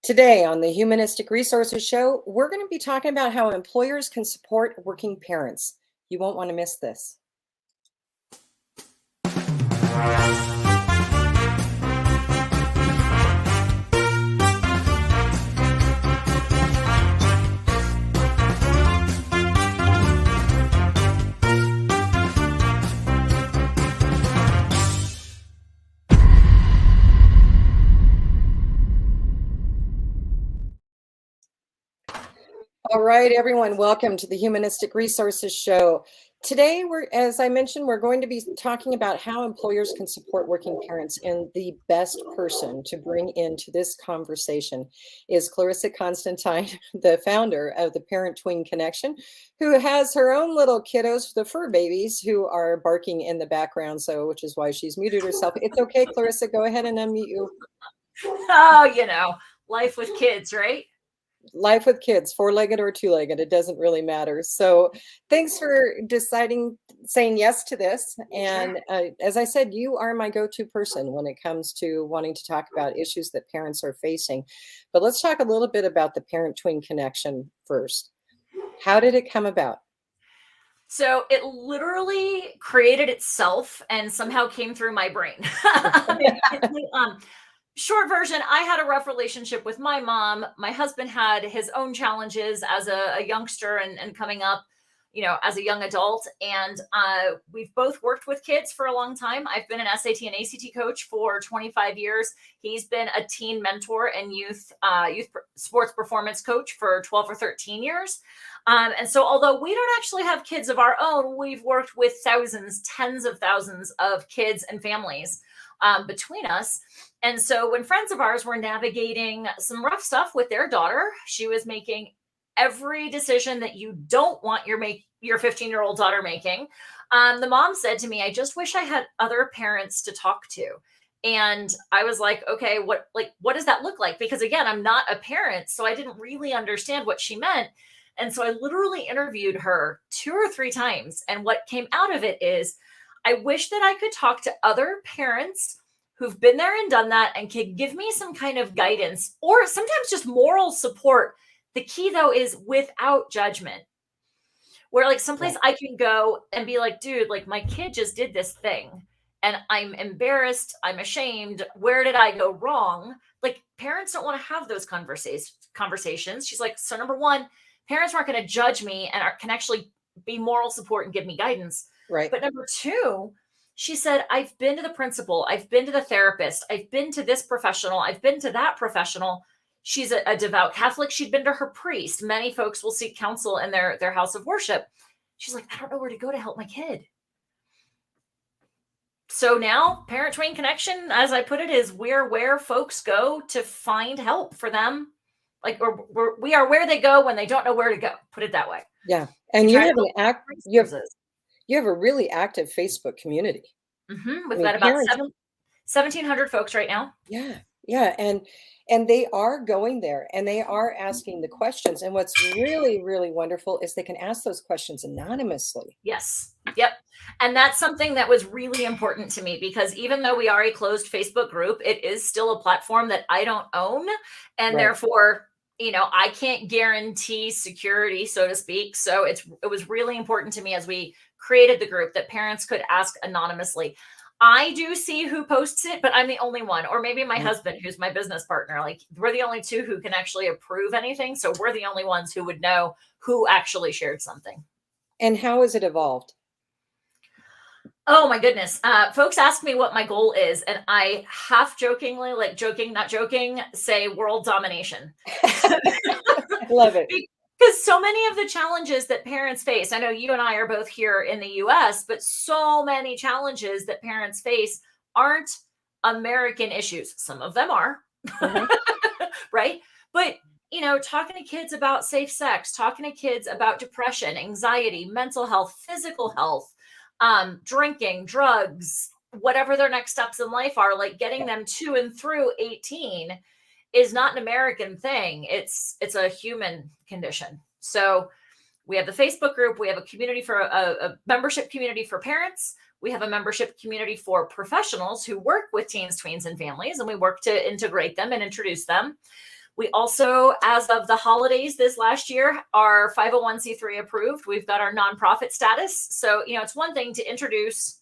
Today on the Humanistic Resources Show, we're going to be talking about how employers can support working parents. You won't want to miss this. All right, everyone, welcome to the Humanistic Resources Show. Today, as I mentioned, we're going to be talking about how employers can support working parents, and the best person to bring into this conversation is Clarissa Constantine, the founder of the Parent-Tween Connection, who has her own little kiddos, the fur babies, who are barking in the background, which is why she's muted herself. It's okay, Clarissa, go ahead and unmute you. Oh, life with kids, right? Life with kids, four-legged or two-legged, it doesn't really matter. So thanks for saying yes to this. And as I said, you are my go-to person when it comes to wanting to talk about issues that parents are facing. But let's talk a little bit about the Parent-Tween Connection first. How did it come about? So it literally created itself and somehow came through my brain. Short version, I had a rough relationship with my mom. My husband had his own challenges as a youngster and coming up, as a young adult. And we've both worked with kids for a long time. I've been an SAT and ACT coach for 25 years. He's been a teen mentor and youth sports performance coach for 12 or 13 years. And so although we don't actually have kids of our own, we've worked with thousands, tens of thousands of kids and families between us. And so when friends of ours were navigating some rough stuff with their daughter, she was making every decision that you don't want your 15-year-old daughter making. The mom said to me, I just wish I had other parents to talk to. And I was like, okay, what does that look like? Because again, I'm not a parent, so I didn't really understand what she meant. And so I literally interviewed her 2 or 3 times. And what came out of it is, I wish that I could talk to other parents who've been there and done that and could give me some kind of guidance or sometimes just moral support. The key, though, is without judgment, where someplace I can go and be like, dude, my kid just did this thing and I'm embarrassed. I'm ashamed. Where did I go wrong? Parents don't want to have those conversations. She's like, so number one, parents aren't going to judge me and can actually be moral support and give me guidance. Right. But number two, she said, I've been to the principal, I've been to the therapist, I've been to this professional, I've been to that professional. She's a devout Catholic. She'd been to her priest. Many folks will seek counsel in their house of worship. She's like, I don't know where to go to help my kid. So now Parent-Tween Connection, as I put it, is we're where folks go to find help for them. We are where they go when they don't know where to go. Put it that way. Yeah. And you have a really active Facebook community. Mm-hmm. We've got about 1,700 folks right now. Yeah. Yeah. And they are going there and they are asking the questions. And what's really, really wonderful is they can ask those questions anonymously. Yes. Yep. And that's something that was really important to me because even though we are a closed Facebook group, it is still a platform that I don't own. And therefore, I can't guarantee security, so to speak. So it was really important to me as we created the group that parents could ask anonymously. I do see who posts it, but I'm the only one, or maybe my husband, who's my business partner. We're the only two who can actually approve anything. So we're the only ones who would know who actually shared something. And how has it evolved? Oh my goodness. Folks ask me what my goal is, and I half jokingly, joking, not joking, say world domination. I love it. Because so many of the challenges that parents face, I know you and I are both here in the US, but so many challenges that parents face aren't American issues. Some of them are, right? But, talking to kids about safe sex, talking to kids about depression, anxiety, mental health, physical health, drinking, drugs, whatever their next steps in life are, getting them to and through 18 is not an American thing. It's a human condition. So we have the Facebook group. We have a community for a membership community for parents. We have a membership community for professionals who work with teens, tweens, and families, and we work to integrate them and introduce them. We also, as of the holidays this last year, are 501c3 approved. We've got our nonprofit status. So, it's one thing to introduce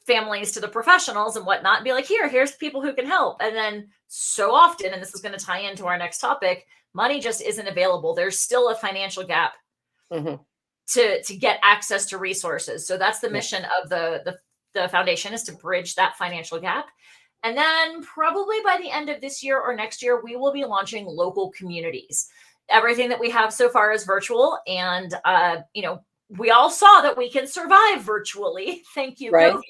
families to the professionals and whatnot and be like, here's people who can help. And then so often, and this is going to tie into our next topic, money just isn't available. There's still a financial gap to get access to resources. So that's the mission of the foundation, is to bridge that financial gap. And then probably by the end of this year or next year, we will be launching local communities. Everything that we have so far is virtual. And, we all saw that we can survive virtually. Thank you, right. COVID.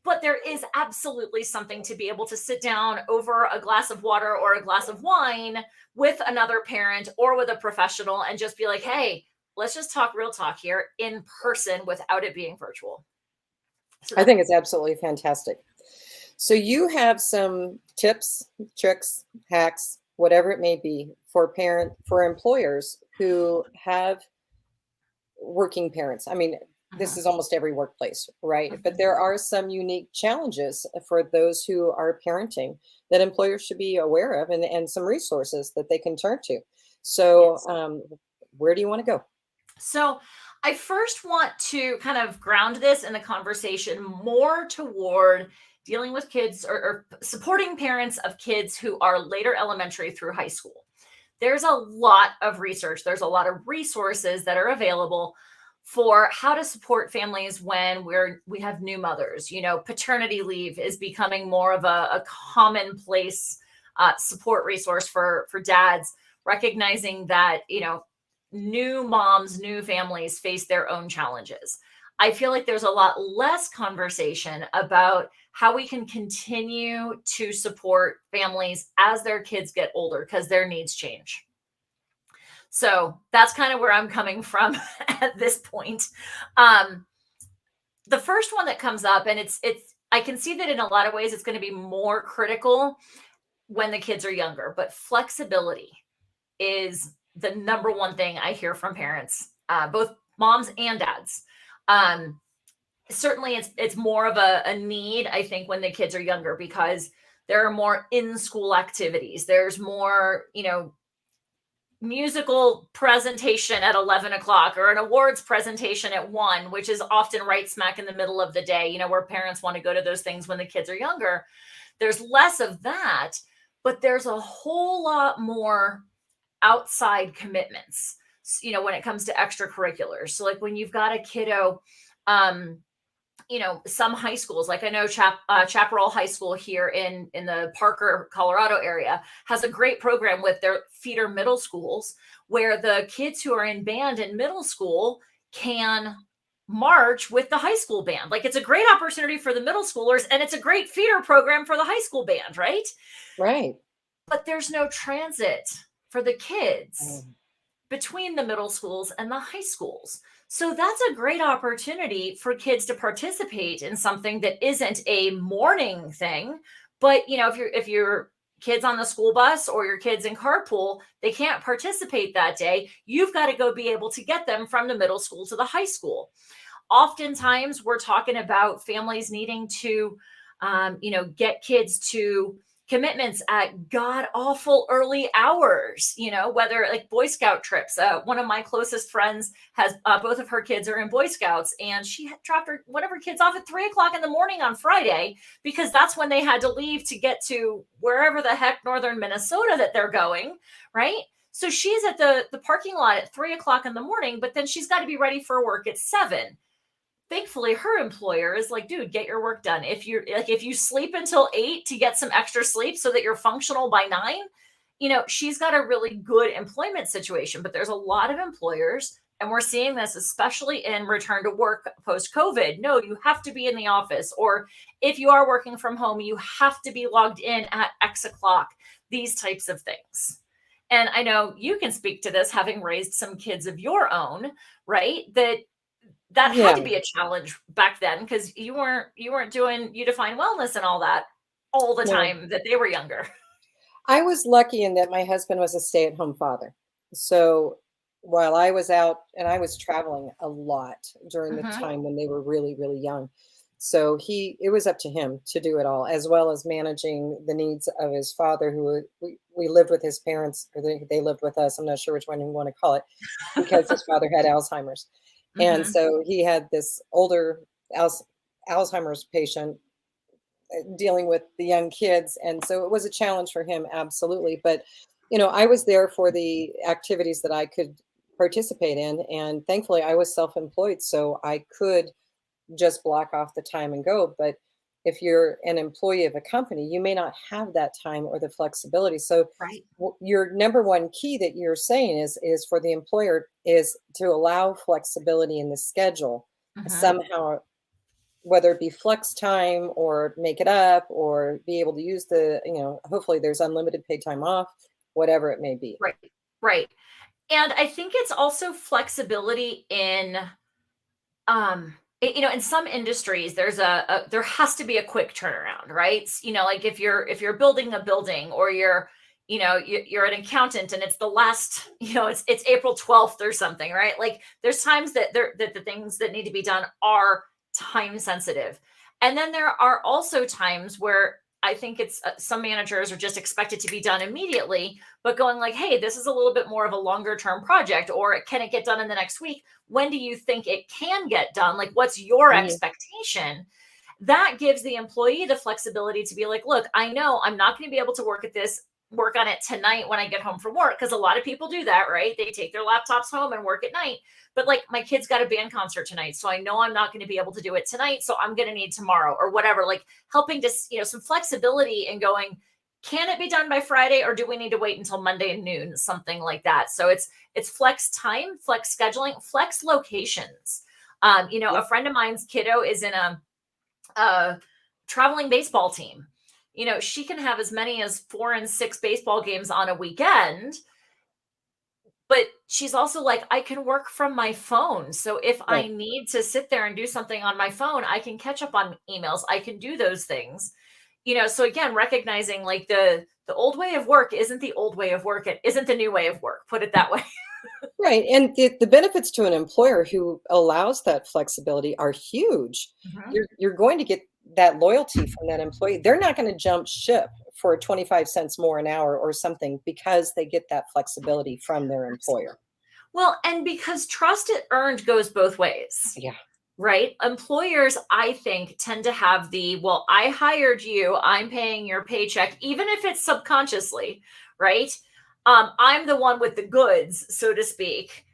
But there is absolutely something to be able to sit down over a glass of water or a glass of wine with another parent or with a professional and just be like, hey, let's just talk real talk here in person without it being virtual. So I think it's absolutely fantastic. So you have some tips, tricks, hacks, whatever it may be, for employers who have working parents. I mean, this is almost every workplace, right? But there are some unique challenges for those who are parenting that employers should be aware of, and some resources that they can turn to. So where do you want to go? So I first want to kind of ground this in the conversation more toward dealing with kids or supporting parents of kids who are later elementary through high school. There's a lot of research. There's a lot of resources that are available for how to support families when we have new mothers. Paternity leave is becoming more of a commonplace support resource for dads, recognizing that, new moms, new families face their own challenges. I feel like there's a lot less conversation about how we can continue to support families as their kids get older, because their needs change. So that's kind of where I'm coming from at this point. The first one that comes up, and I can see that in a lot of ways it's going to be more critical when the kids are younger, but flexibility is the number one thing I hear from parents, both moms and dads. Certainly it's more of a need, I think, when the kids are younger, because there are more in-school activities. There's more, musical presentation at 11 o'clock or an awards presentation at 1, which is often right smack in the middle of the day, where parents want to go to those things when the kids are younger. There's less of that, but there's a whole lot more outside commitments, when it comes to extracurriculars. So like when you've got a kiddo, some high schools, like I know Chaparral High School here in the Parker, Colorado area, has a great program with their feeder middle schools, where the kids who are in band in middle school can march with the high school band. Like, it's a great opportunity for the middle schoolers, and it's a great feeder program for the high school band, right? Right. But there's no transit for the kids between the middle schools and the high schools. So that's a great opportunity for kids to participate in something that isn't a morning thing. But, if your kids on the school bus or your kids in carpool, they can't participate that day. You've got to go be able to get them from the middle school to the high school. Oftentimes we're talking about families needing to, get kids to commitments at god awful early hours, whether like Boy Scout trips. One of my closest friends has both of her kids are in Boy Scouts, and she dropped one of her kids off at 3 o'clock in the morning on Friday, because that's when they had to leave to get to wherever the heck northern Minnesota that they're going, right? So she's at the parking lot at 3 o'clock in the morning, but then she's got to be ready for work at 7. Thankfully, her employer is like, dude, get your work done. If you sleep until 8 to get some extra sleep so that you're functional by 9, she's got a really good employment situation. But there's a lot of employers, and we're seeing this especially in return to work post-COVID. No, you have to be in the office, or if you are working from home, you have to be logged in at X o'clock, these types of things. And I know you can speak to this, having raised some kids of your own, right? That had to be a challenge back then, because you weren't doing Define Wellness and all that all the time that they were younger. I was lucky in that my husband was a stay-at-home father. So while I was out, and I was traveling a lot during the time when they were really, really young, So it was up to him to do it all, as well as managing the needs of his father, we lived with his parents, or they lived with us. I'm not sure which one you want to call it, because his father had Alzheimer's. And Hmm. so he had this older Alzheimer's patient dealing with the young kids. And so it was a challenge for him, absolutely. But, I was there for the activities that I could participate in. And thankfully, I was self employed, so I could just block off the time and go. But if you're an employee of a company, you may not have that time or the flexibility. So Right. your number one key that you're saying is for the employer is to allow flexibility in the schedule Hmm. somehow, whether it be flex time or make it up or be able to use hopefully there's unlimited paid time off, whatever it may be. Right. Right. And I think it's also flexibility in in some industries there's there has to be a quick turnaround, right? Like if you're building a building, or you're an accountant and it's the last, it's April 12th or something, right? Like there's times that the things that need to be done are time sensitive. And then there are also times where I think it's some managers are just expected to be done immediately, but going like, hey, this is a little bit more of a longer term project, or can it get done in the next week? When do you think it can get done? Like, what's your Mhm. expectation? That gives the employee the flexibility to be like, look, I know I'm not going to be able to work on it tonight when I get home from work. Cause a lot of people do that, right? They take their laptops home and work at night. But like my kid's got a band concert tonight. So I know I'm not going to be able to do it tonight. So I'm going to need tomorrow or whatever, like helping to, some flexibility and going, can it be done by Friday, or do we need to wait until Monday at noon? Something like that. So it's flex time, flex scheduling, flex locations. Yeah. A friend of mine's kiddo is in a traveling baseball team. She can have as many as 4 and 6 baseball games on a weekend, but she's also like, I can work from my phone. So if I Right. need to sit there and do something on my phone, I can catch up on emails. I can do those things. So again, recognizing like the old way of work isn't the old way of work. It isn't the new way of work. Put it that way. Right. And the benefits to an employer who allows that flexibility are huge. Mhm. You're going to get that loyalty from that employee. They're not going to jump ship for 25 cents more an hour or something because they get that flexibility from their employer. Absolutely. Well, and because trust earned goes both ways. Yeah. Right? Employers, I think, tend to have well, I hired you, I'm paying your paycheck, even if it's subconsciously, right? I'm the one with the goods, so to speak.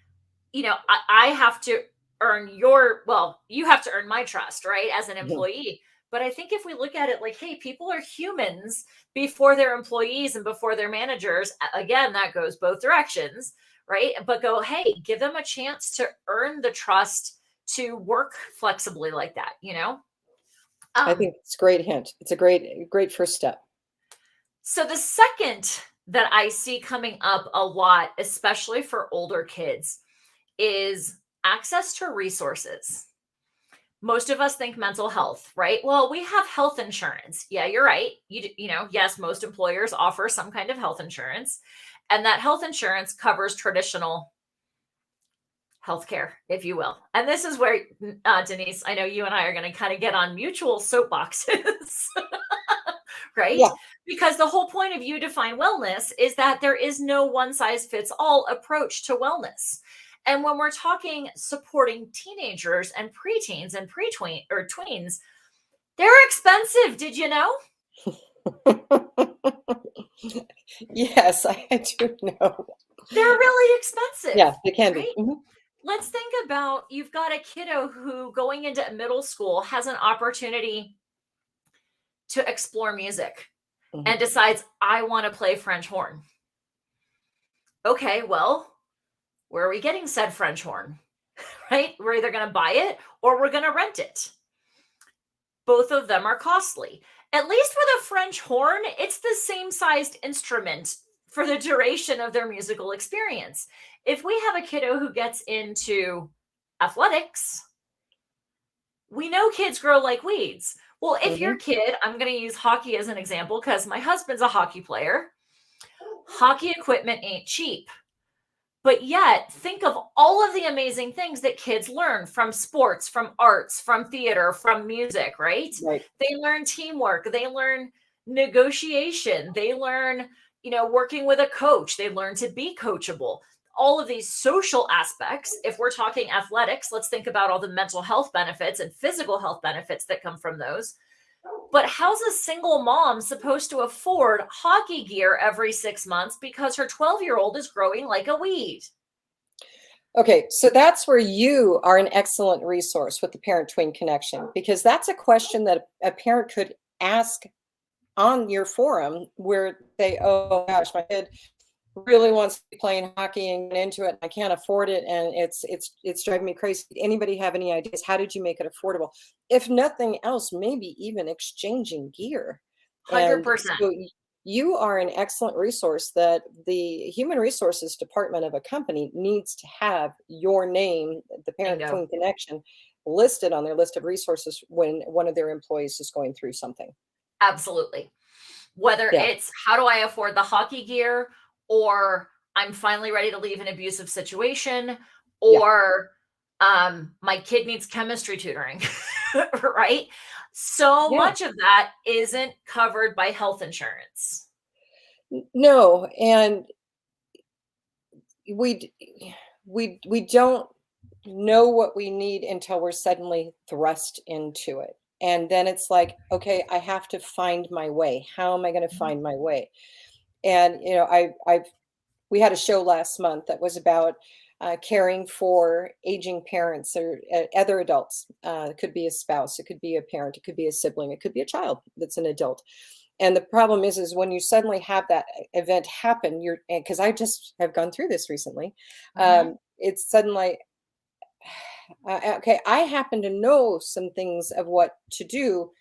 I have to you have to earn my trust, right? As an Mhm. employee. But I think if we look at it like, hey, people are humans before they're employees and before they're managers, again, that goes both directions, right? But go, hey, give them a chance to earn the trust to work flexibly like that, I Um, think it's a great hint. It's a great first step. so the second that I see coming up a lot, especially for older kids, is access to resources. Most of us think mental health, right? Well, we have health insurance. Yeah, you're right. Yes, most employers offer some kind of health insurance, and that health insurance covers traditional healthcare, if you will. And this is where, Denise, I know you and I are going to kind of get on mutual soapboxes, right? Yeah. Because the whole point of You Define Wellness is that there is no one size fits all approach to wellness. And when we're talking supporting teenagers and preteens and pretween or tweens, they're expensive. Did you know? Yes, I do know. They're really expensive, Yeah, it can be. right? Let's think about, you've got a kiddo who going into middle school has an opportunity to explore music Mhm. and decides, I want to play French horn. Okay, well, where are we getting said French horn? Right? We're either going to buy it or we're going to rent it. Both of them are costly. At least with a French horn, it's the same sized instrument for the duration of their musical experience. If we have a kiddo who gets into athletics, we know kids grow like weeds. Well, if your Mhm. kid, I'm going to use hockey as an example because my husband's a hockey player. Hockey equipment ain't cheap. But yet, think of all of the amazing things that kids learn from sports, from arts, from theater, from music, right? Right. They learn teamwork, they learn negotiation, they learn, working with a coach, they learn to be coachable. All of these social aspects, if we're talking athletics, let's think about all the mental health benefits and physical health benefits that come from those. But how's a single mom supposed to afford hockey gear every 6 months because her 12-year-old is growing like a weed? Okay, so that's where you are an excellent resource with the parent-twin connection, because that's a question that a parent could ask on your forum where they, oh gosh, my kid really wants to be playing hockey and get into it, and I can't afford it, and it's driving me crazy. Anybody have any ideas? How did you make it affordable? If nothing else, maybe even exchanging gear. And 100%. so you are an excellent resource that the human resources department of a company needs to have your name, the Parent Bingo. Twin Connection, listed on their list of resources when one of their employees is going through something. Absolutely. Whether Yeah. it's how do I afford the hockey gear, or I'm finally ready to leave an abusive situation, Yeah. or my kid needs chemistry tutoring, right? So Yeah. much of that isn't covered by health insurance. No, and we we don't know what we need until we're suddenly thrust into it. And then it's like, okay, I have to find my way. How am I going to Mhm. find my way? And I've we had a show last month that was about caring for aging parents or other adults. It could be a spouse, it could be a parent, it could be a sibling, it could be a child that's an adult. And the problem is when you suddenly have that event happen, you're, because I just have gone through this recently. Mhm. It's suddenly, okay, I happen to know some things of what to do,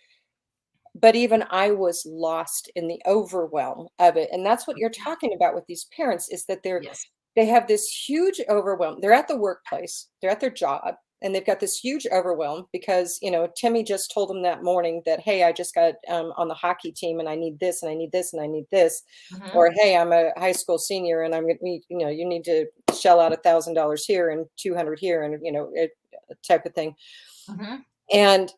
but even I was lost in the overwhelm of it. And that's what you're talking about with these parents, is that Yes. they have this huge overwhelm. They're at the workplace, they're at their job, and they've got this huge overwhelm because, Timmy just told them that morning that, hey, I just got on the hockey team and I need this and I need this and I need this. Mhm. Or, hey, I'm a high school senior and I'm going to, you need to shell out $1,000 here and 200 here and, type of thing. Mhm. And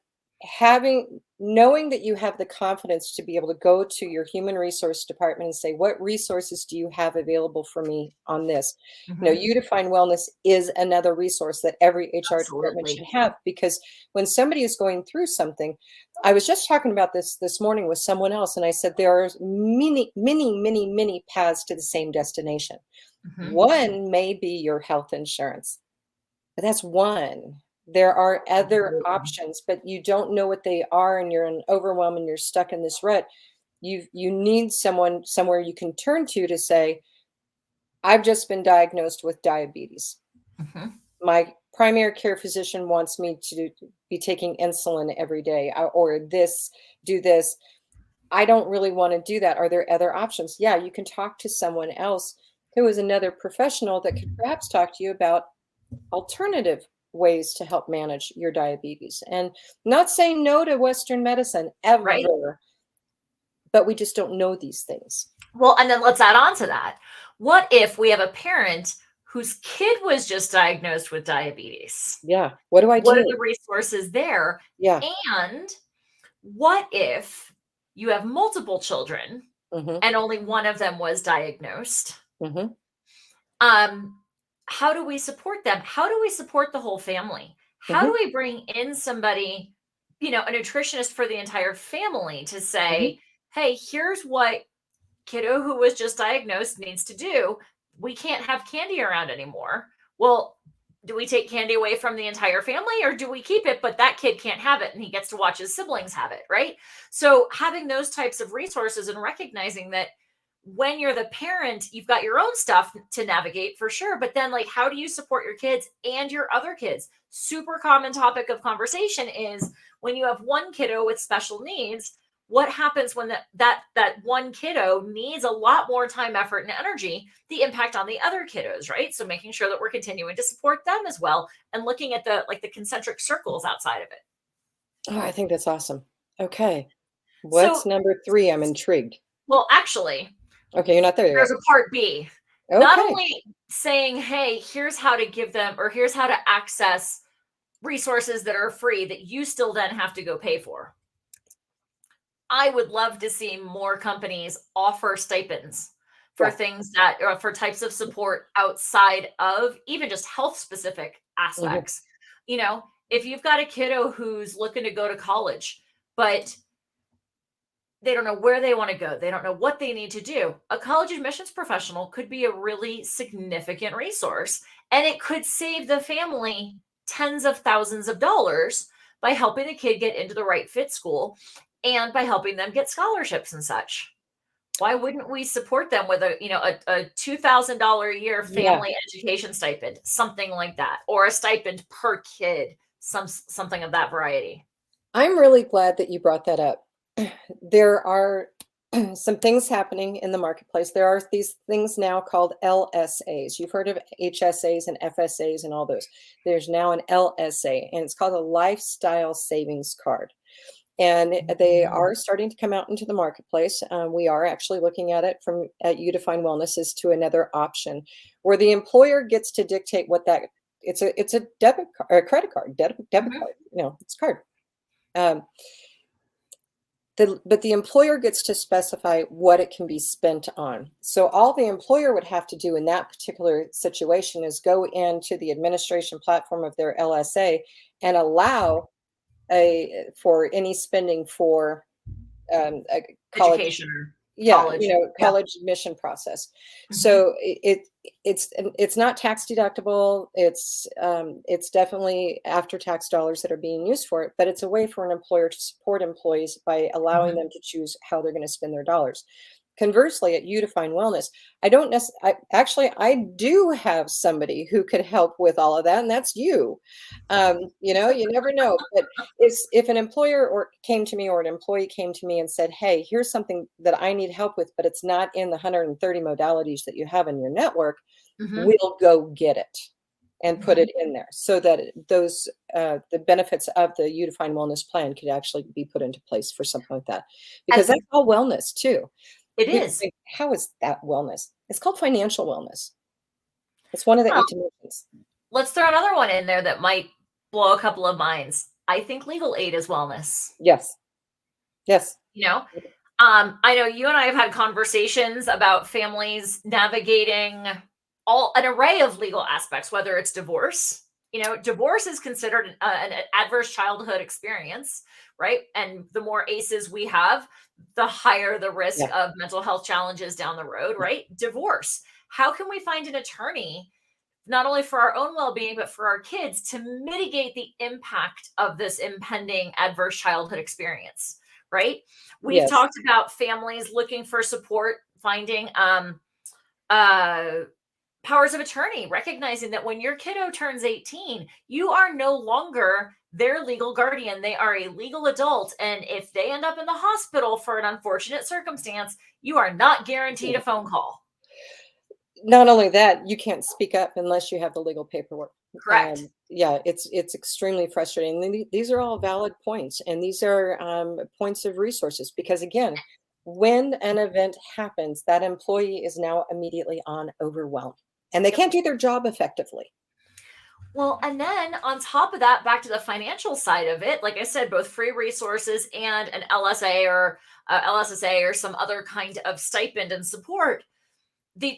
knowing that you have the confidence to be able to go to your human resource department and say, what resources do you have available for me on this? Mhm. You define wellness is another resource that every HR department Absolutely. should have, because when somebody is going through something, I was just talking about this morning with someone else, and I said there are many, many, many, many paths to the same destination. Mhm. One may be your health insurance, but that's one. There are other Absolutely. options, but you don't know what they are, and you're in overwhelm and you're stuck in this rut. You need someone somewhere you can turn to say, I've just been diagnosed with diabetes. Mhm. My primary care physician wants me to be taking insulin every day, or this, do this. I don't really want to do that. Are there other options? Yeah, you can talk to someone else who is another professional that could perhaps talk to you about alternative ways to help manage your diabetes, and not saying no to Western medicine Right? ever, but we just don't know these things. Well, and then let's add on to that. What if we have a parent whose kid was just diagnosed with diabetes? Yeah. What do I What are do? the resources there? Yeah. And what if you have multiple children Hmm. and only one of them was diagnosed? Hmm. Um, how do we support them? How do we support the whole family? How do Hmm. we bring in somebody, a nutritionist for the entire family to Hmm. say, hey, here's what kiddo who was just diagnosed needs to do. We can't have candy around anymore. Well, do we take candy away from the entire family, or do we keep it, but that kid can't have it and he gets to watch his siblings have it, right? So having those types of resources and recognizing that when you're the parent, you've got your own stuff to navigate for sure. But then, like, how do you support your kids and your other kids? Super common topic of conversation is when you have one kiddo with special needs, what happens when that one kiddo needs a lot more time, effort, and energy, the impact on the other kiddos, right? So making sure that we're continuing to support them as well and looking at the concentric circles outside of it. Oh, I think that's awesome. Okay. What's So, number three? I'm intrigued. well, actually, Okay, you're not there there's yet. a part B. Not Okay. only saying, hey, here's how to give them, or here's how to access resources that are free that you still then have to go pay for. I would love to see more companies offer stipends for things that, or for types of support outside of even just health specific aspects. You know, if you've got a kiddo who's looking to go to college, but they don't know where they want to go, they don't know what they need to do, a college admissions professional could be a really significant resource, and it could save the family tens of thousands of dollars by helping the kid get into the right fit school and by helping them get scholarships and such. Why wouldn't we support them with a, a $2,000 a year family education stipend, something like that, or a stipend per kid, something of that variety? I'm really glad that you brought that up. There are some things happening in the marketplace. There are these things now called LSAs. You've heard of HSAs and FSAs and all those. There's now an LSA, and it's called a lifestyle savings card. And they are starting to come out into the marketplace. We are actually looking at it at Udefine Wellness as to another option where the employer gets to dictate what that, it's a debit card or a credit card, debit card, it's a card. But the employer gets to specify what it can be spent on. So all the employer would have to do in that particular situation is go into the administration platform of their LSA and allow for any spending for a college Education, college college. admission process. So it's not tax deductible. It's definitely after tax dollars that are being used for it, but it's a way for an employer to support employees by allowing them to choose how they're going to spend their dollars. Conversely, at Udefine Wellness, I do have somebody who could help with all of that, and that's you. You never know. But if an employer came to me or an employee came to me and said, hey, here's something that I need help with, but it's not in the 130 modalities that you have in your network, we'll go get it and put it in there so that those the benefits of the Udefine Wellness plan could actually be put into place for something like that. Because that's all wellness too. It is. Think, how is that wellness? It's called financial wellness. It's one of the 8 dimensions. Let's throw another one in there that might blow a couple of minds. I think legal aid is wellness. Yes. I know you and I have had conversations about families navigating an array of legal aspects, whether it's divorce. Divorce is considered an adverse childhood experience, right? And the more ACEs we have, the higher the risk of mental health challenges down the road, right? Divorce. How can we find an attorney, not only for our own well-being, but for our kids, to mitigate the impact of this impending adverse childhood experience, right? We've talked about families looking for support, finding powers of attorney, recognizing that when your kiddo turns 18, you are no longer their legal guardian. They are a legal adult. And if they end up in the hospital for an unfortunate circumstance, you are not guaranteed a phone call. Not only that, you can't speak up unless you have the legal paperwork. Correct. It's extremely frustrating. These are all valid points, and these are points of resources, because again, when an event happens, that employee is now immediately on overwhelm, and they can't do their job effectively. Well, and then on top of that, back to the financial side of it, like I said, both free resources and an LSA or LSSA or some other kind of stipend and support. The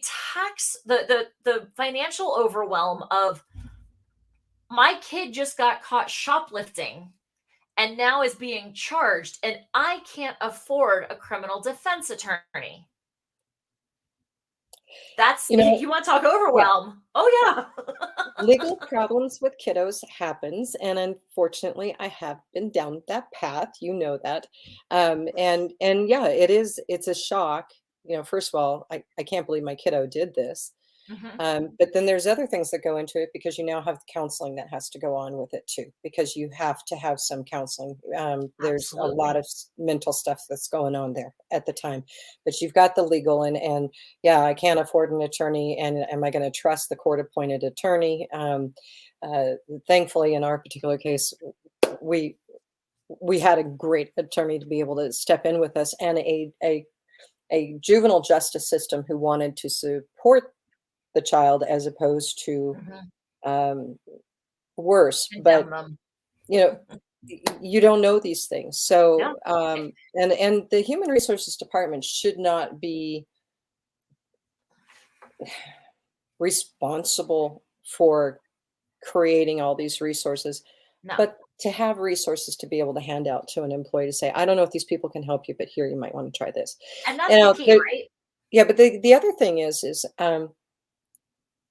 financial overwhelm of, my kid just got caught shoplifting and now is being charged, and I can't afford a criminal defense attorney. That's, you want to talk overwhelm. Yeah. Oh yeah. Legal problems with kiddos happens. And unfortunately, I have been down that path, that. And yeah, it's a shock. First of all, I can't believe my kiddo did this. But then there's other things that go into it, because you now have counseling that has to go on with it too, because you have to have some counseling. There's a lot of mental stuff that's going on there at the time, but you've got the legal and yeah, I can't afford an attorney, and am I going to trust the court appointed attorney? Thankfully, in our particular case, we had a great attorney to be able to step in with us, and a juvenile justice system who wanted to support the child as opposed to Mhm. um, worse. Condemn But them. you know, you don't know these things. Yeah. So and the human resources department should not be responsible for creating all these resources, No. but to have resources to be able to hand out to an employee to say, I don't know if these people can help you, but here you might want to try this. And that's You the know, key, right? yeah, but the other thing is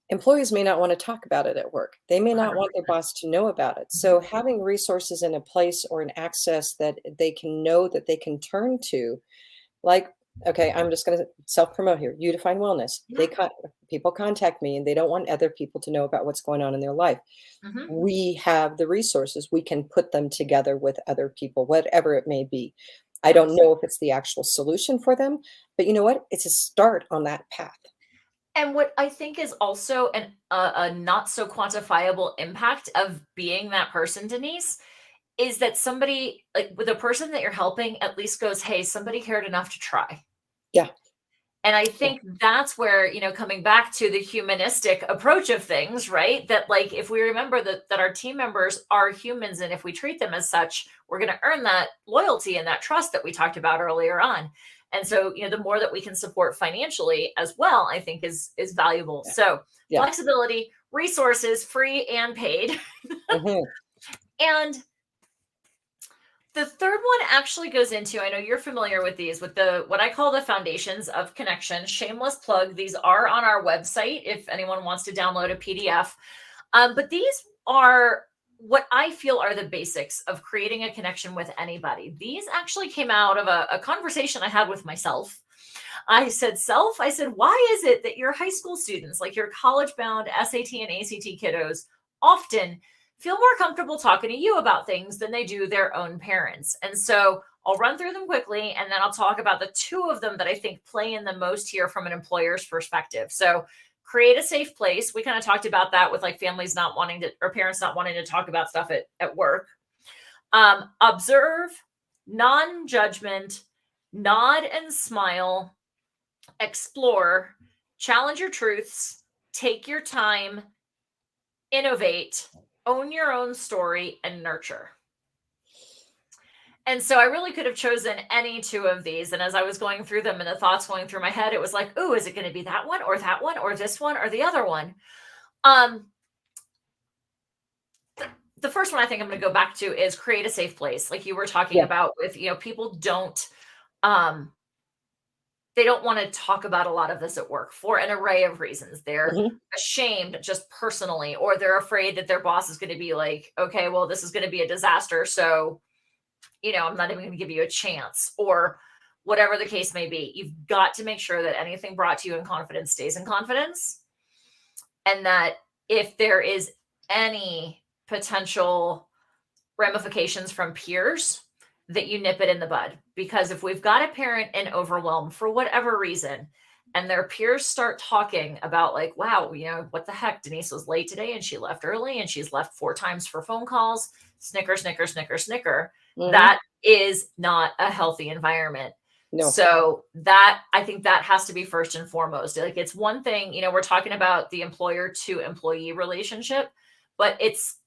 employees may not want to talk about it at work. They may not want their 100%. boss to know about it. Mhm. So having resources in a place or an access that they can know that they can turn to, like, okay, I'm just going to self-promote here. You define wellness. Yeah. People contact me and they don't want other people to know about what's going on in their life. Mhm. We have the resources. We can put them together with other people, whatever it may be. I don't Absolutely. know if it's the actual solution for them, but you know what? It's a start on that path. And what I think is also a not so quantifiable impact of being that person, Denise, is that somebody like with a person that you're helping at least goes, "Hey, somebody cared enough to try." Yeah. And I Yeah. think that's where, coming back to the humanistic approach of things, right? That like if we remember that our team members are humans and if we treat them as such, we're going to earn that loyalty and that trust that we talked about earlier on. And so, the more that we can support financially as well, I think is valuable. Yeah. So, Yeah. flexibility, resources, free and paid. Mhm. And the third one actually goes into, I know you're familiar with these, with the what I call the foundations of connection. Shameless plug. These are on our website if anyone wants to download a PDF. But these are what I feel are the basics of creating a connection with anybody. These actually came out of a conversation I had with myself. I said, why is it that your high school students, like your college bound SAT and ACT kiddos, often feel more comfortable talking to you about things than they do their own parents? And so I'll run through them quickly and then I'll talk about the two of them that I think play in the most here from an employer's perspective. So create a safe place. We kind of talked about that with like families not wanting to, or parents not wanting to talk about stuff at work. Observe, non-judgment, nod and smile, explore, challenge your truths, take your time, innovate, own your own story, and nurture. And so I really could have chosen any two of these. And as I was going through them and the thoughts going through my head, it was like, ooh, is it going to be that one or this one or the other one? Um, the first one I think I'm going to go back to is create a safe place. Like you were talking Yeah. about with, people um, they don't want to talk about a lot of this at work for an array of reasons. They're Mhm. ashamed just personally, or they're afraid that their boss is going to be like, okay, well, this is going to be a disaster. So, I'm not even going to give you a chance, or whatever the case may be. You've got to make sure that anything brought to you in confidence stays in confidence. And that if there is any potential ramifications from peers, that you nip it in the bud. Because if we've got a parent in overwhelm for whatever reason, and their peers start talking about like, wow, what the heck? Denise was late today and she left early and she's left 4 times for phone calls. Snicker, snicker, snicker, snicker. Mhm. That is not a healthy environment. No. So that I think that has to be first and foremost. Like it's one thing, we're talking about the employer to employee relationship, but it's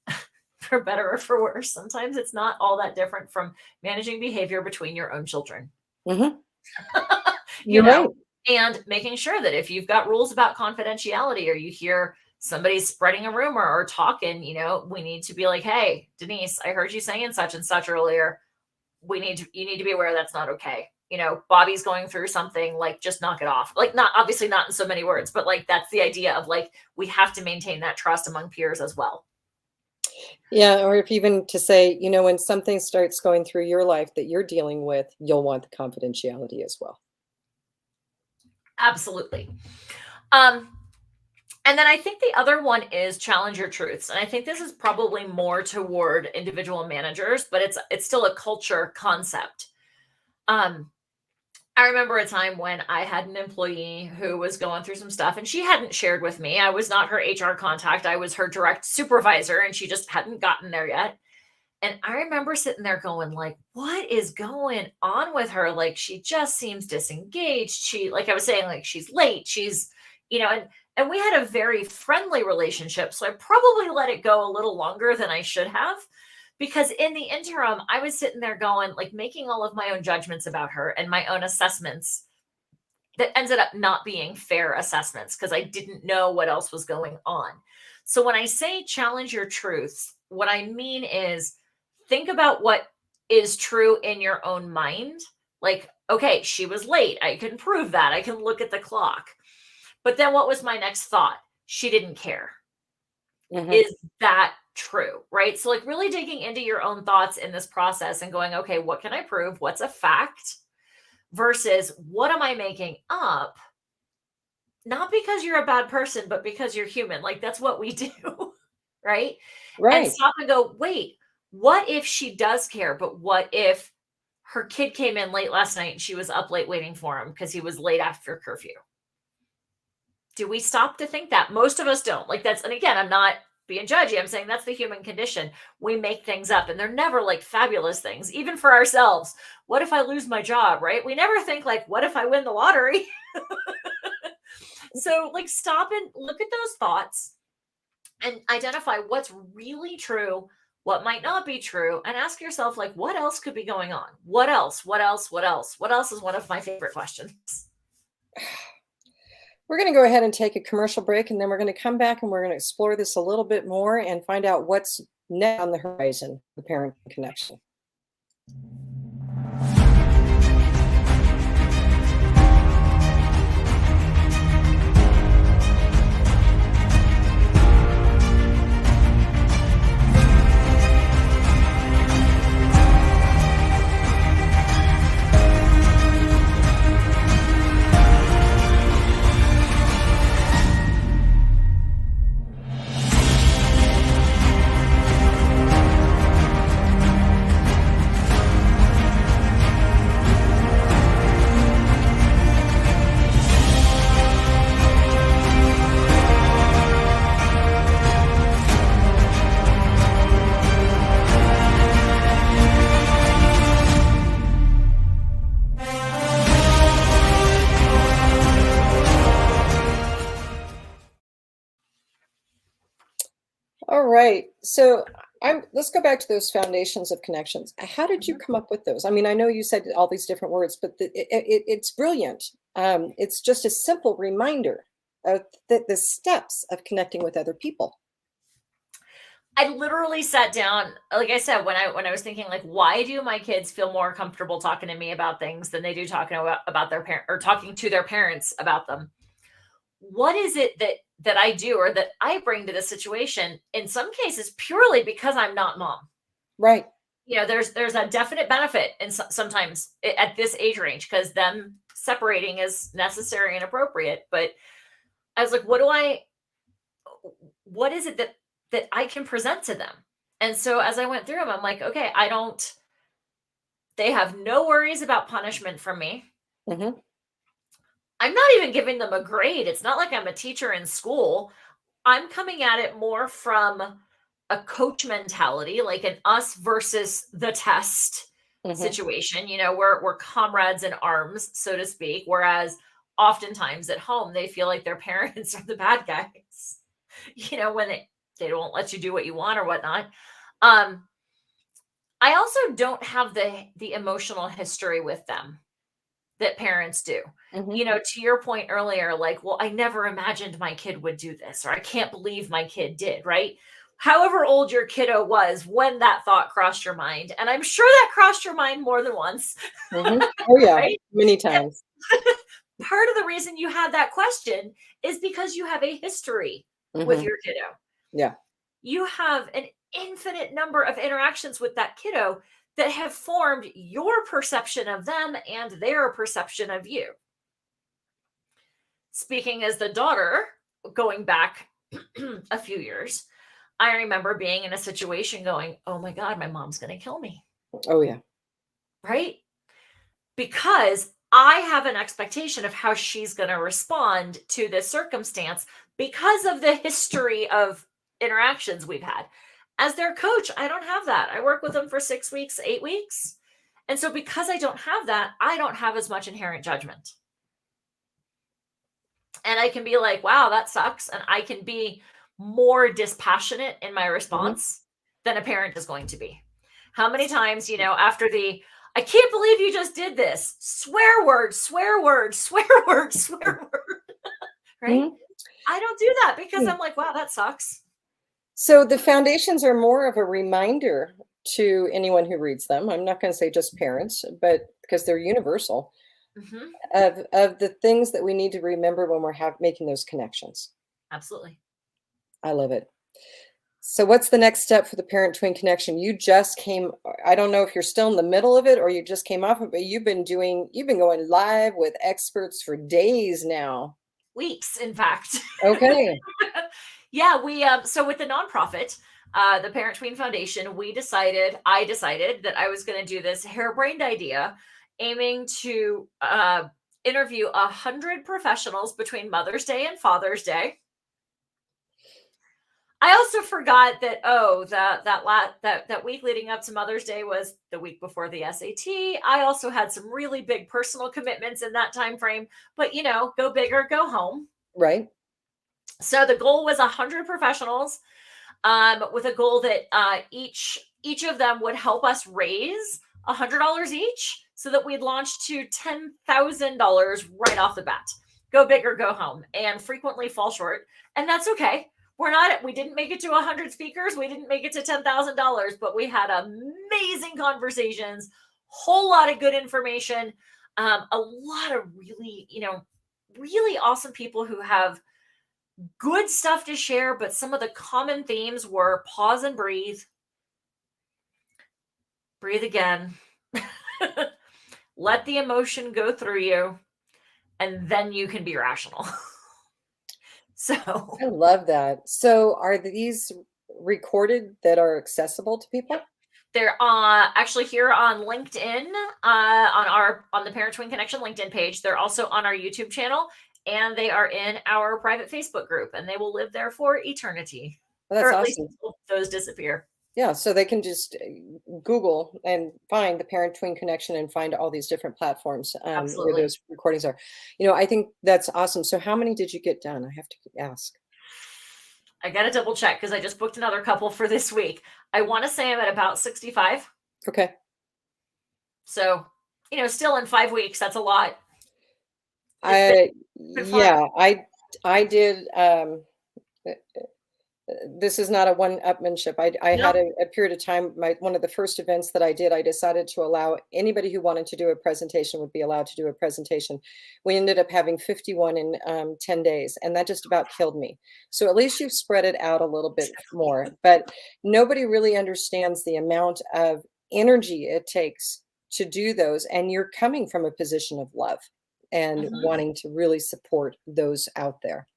for better or for worse. Sometimes it's not all that different from managing behavior between your own children, Mhm. you You're right. know, and making sure that if you've got rules about confidentiality or you hear somebody spreading a rumor or talking, we need to be like, hey, Denise, I heard you saying such and such earlier. You need to be aware that's not okay. Bobby's going through something, like just knock it off. Like not obviously not in so many words, but like that's the idea of like we have to maintain that trust among peers as well. Yeah, or if even to say, when something starts going through your life that you're dealing with, you'll want the confidentiality as well. Absolutely. Um, and then I think the other one is challenge your truths. And I think this is probably more toward individual managers, but it's still a culture concept. Um, I remember a time when I had an employee who was going through some stuff and she hadn't shared with me. I was not her HR contact. I was her direct supervisor and she just hadn't gotten there yet. And I remember sitting there going like, what is going on with her? Like, she just seems disengaged. She, like I was saying, like she's late. She's, and And we had a very friendly relationship. So I probably let it go a little longer than I should have, because in the interim, I was sitting there going, like, making all of my own judgments about her and my own assessments that ended up not being fair assessments because I didn't know what else was going on. So when I say challenge your truths, what I mean is think about what is true in your own mind. Like, okay, she was late. I can prove that. I can look at the clock. But then what was my next thought? She didn't care. Mhm. Is that true? Right? So, like, really digging into your own thoughts in this process and going, okay, what can I prove? What's a fact? Versus what am I making up? Not because you're a bad person, but because you're human. Like, that's what we do. Right? And Right. stop and go, wait, what if she does care? But what if her kid came in late last night and she was up late waiting for him because he was late after curfew? Do we stop to think that? Most of us don't. Like, that's, and again, I'm not being judgy. I'm saying that's the human condition. We make things up and they're never like fabulous things, even for ourselves. What if I lose my job, right? We never think like, what if I win the lottery? So, like, stop and look at those thoughts and identify what's really true, what might not be true, and ask yourself, like, what else could be going on? What else? What else? What else? What else is one of my favorite questions. We're going to go ahead and take a commercial break, and then we're going to come back and we're going to explore this a little bit more and find out what's next on the horizon, the parent connection. All right. So let's go back to those foundations of connections. How did you come up with those? I mean, I know you said all these different words, but it's brilliant. It's just a simple reminder of the steps of connecting with other people. I literally sat down, like I said, when I was thinking, like, why do my kids feel more comfortable talking to me about things than they do talking about their parent or talking to their parents about them? What is it that I do or that I bring to the situation? In some cases, purely because I'm not mom. Right. You know, there's a definite benefit, and sometimes at this age range, because them separating is necessary and appropriate. But I was like, what is it that I can present to them? And so as I went through them, I'm like, okay, they have no worries about punishment from me. Hmm. I'm not even giving them a grade. It's not like I'm a teacher in school. I'm coming at it more from a coach mentality, like an us versus the test Hmm. situation. You know, we're comrades in arms, so to speak. Whereas oftentimes at home, they feel like their parents are the bad guys. You know, when they don't let you do what you want or whatnot. Um, I also don't have the emotional history with them that parents do. Hmm. You know, to your point earlier, like, well, I never imagined my kid would do this, or I can't believe my kid did, right? However old your kiddo was when that thought crossed your mind. And I'm sure that crossed your mind more than once, Hmm. Oh yeah, right? many times. Part of the reason you had that question is because you have a history with Hmm. your kiddo. Yeah. You have an infinite number of interactions with that kiddo that have formed your perception of them and their perception of you. Speaking as the daughter, going back a few years, I remember being in a situation going, oh my God, my mom's going to kill me. Oh yeah. Right? Because I have an expectation of how she's going to respond to this circumstance because of the history of interactions we've had. As their coach, I don't have that. I work with them for 6 weeks, 8 weeks. And so because I don't have that, I don't have as much inherent judgment. And I can be like, wow, that sucks. And I can be more dispassionate in my response than a parent is going to be. How many times, after I can't believe you just did this, swear word, swear word, swear word, swear word, right? Mhm. I don't do that because Hmm. I'm like, wow, that sucks. So the foundations are more of a reminder to anyone who reads them. I'm not going to say just parents, but because they're universal, Hmm. of the things that we need to remember when we're making those connections. Absolutely. I love it. So what's the next step for the parent twin connection? You just came, I don't know if you're still in the middle of it or you just came off of it, but you've been going live with experts for days now. Weeks, in fact. Okay. Yeah, so with the nonprofit, the Parent Tween Foundation, I decided that I was going to do this harebrained idea aiming to interview 100 professionals between Mother's Day and Father's Day. I also forgot that that week leading up to Mother's Day was the week before the SAT. I also had some really big personal commitments in that time frame, but go big or go home. Right. So the goal was 100 professionals, with a goal that each of them would help us raise $100 each, so that we'd launch to $10,000 right off the bat. Go big or go home, and frequently fall short, and that's okay. We didn't make it to 100 speakers. We didn't make it to $10,000, but we had amazing conversations, whole lot of good information, a lot of really awesome people who have good stuff to share, but some of the common themes were pause and breathe, breathe again, let the emotion go through you, and then you can be rational. So I love that. So are these recorded that are accessible to people? they're actually here on LinkedIn, on the Parent Twin Connection LinkedIn page. They're also on our YouTube channel, and they are in our private Facebook group, and they will live there for eternity, Well, or that's at least awesome. until those disappear. Yeah, so they can just Google and find the Parent Twin Connection and find all these different platforms where Absolutely. those recordings are. I think that's awesome. So how many did you get done? I have to ask. I got to double check because I just booked another couple for this week. I want to say I'm at about 65. Okay. So, still in 5 weeks, that's a lot. I Been fun. yeah, I did this is not a one-upmanship. I had No. a period of time, one of the first events that I did, I decided to allow anybody who wanted to do a presentation would be allowed to do a presentation. We ended up having 51 in 10 days, and that just about killed me. So at least you've spread it out a little bit more, but nobody really understands the amount of energy it takes to do those. And you're coming from a position of love and Mhm. wanting to really support those out there.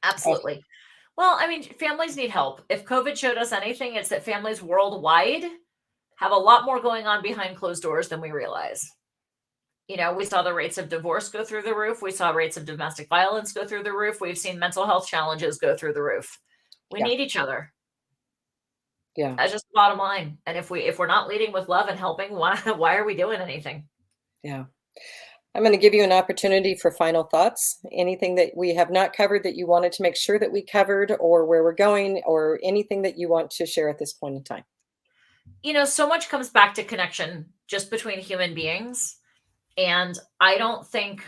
Absolutely. Well, I mean, families need help. If COVID showed us anything, it's that families worldwide have a lot more going on behind closed doors than we realize. We saw the rates of divorce go through the roof. We saw rates of domestic violence go through the roof. We've seen mental health challenges go through the roof. We Yeah, need each other. yeah. That's just the bottom line. And if we're not leading with love and helping, why are we doing anything? Yeah. I'm going to give you an opportunity for final thoughts. Anything that we have not covered that you wanted to make sure that we covered, or where we're going, or anything that you want to share at this point in time. So much comes back to connection just between human beings. And I don't think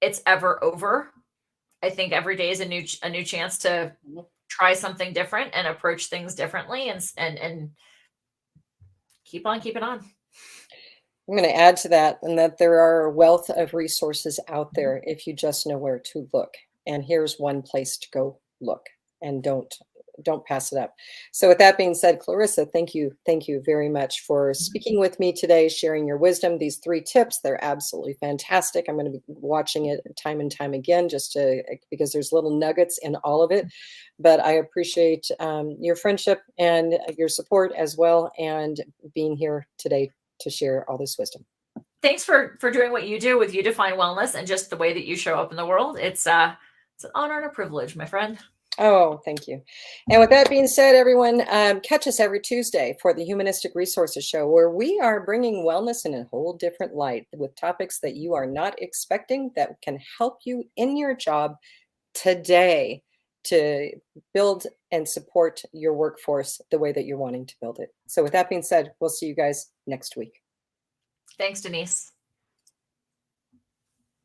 it's ever over. I think every day is a new chance to Mhm. try something different and approach things differently, and keep on keeping on. I'm going to add to that, and that there are a wealth of resources out Mhm. there if you just know where to look. And here's one place to go look, and don't pass it up. So with that being said, Clarissa, thank you very much for Mhm. speaking with me today, sharing your wisdom. These 3 tips, they're absolutely fantastic. I'm going to be watching it time and time again, because there's little nuggets in all of it. But I appreciate your friendship and your support as well, and being here today to share all this wisdom. Thanks for doing what you do with You Define Wellness and just the way that you show up in the world. It's an honor and a privilege, my friend. Oh, thank you. And with that being said, everyone, catch us every Tuesday for the Humanistic Resources Show, where we are bringing wellness in a whole different light with topics that you are not expecting that can help you in your job today to build and support your workforce the way that you're wanting to build it. So with that being said, we'll see you guys next week. Thanks, Denise.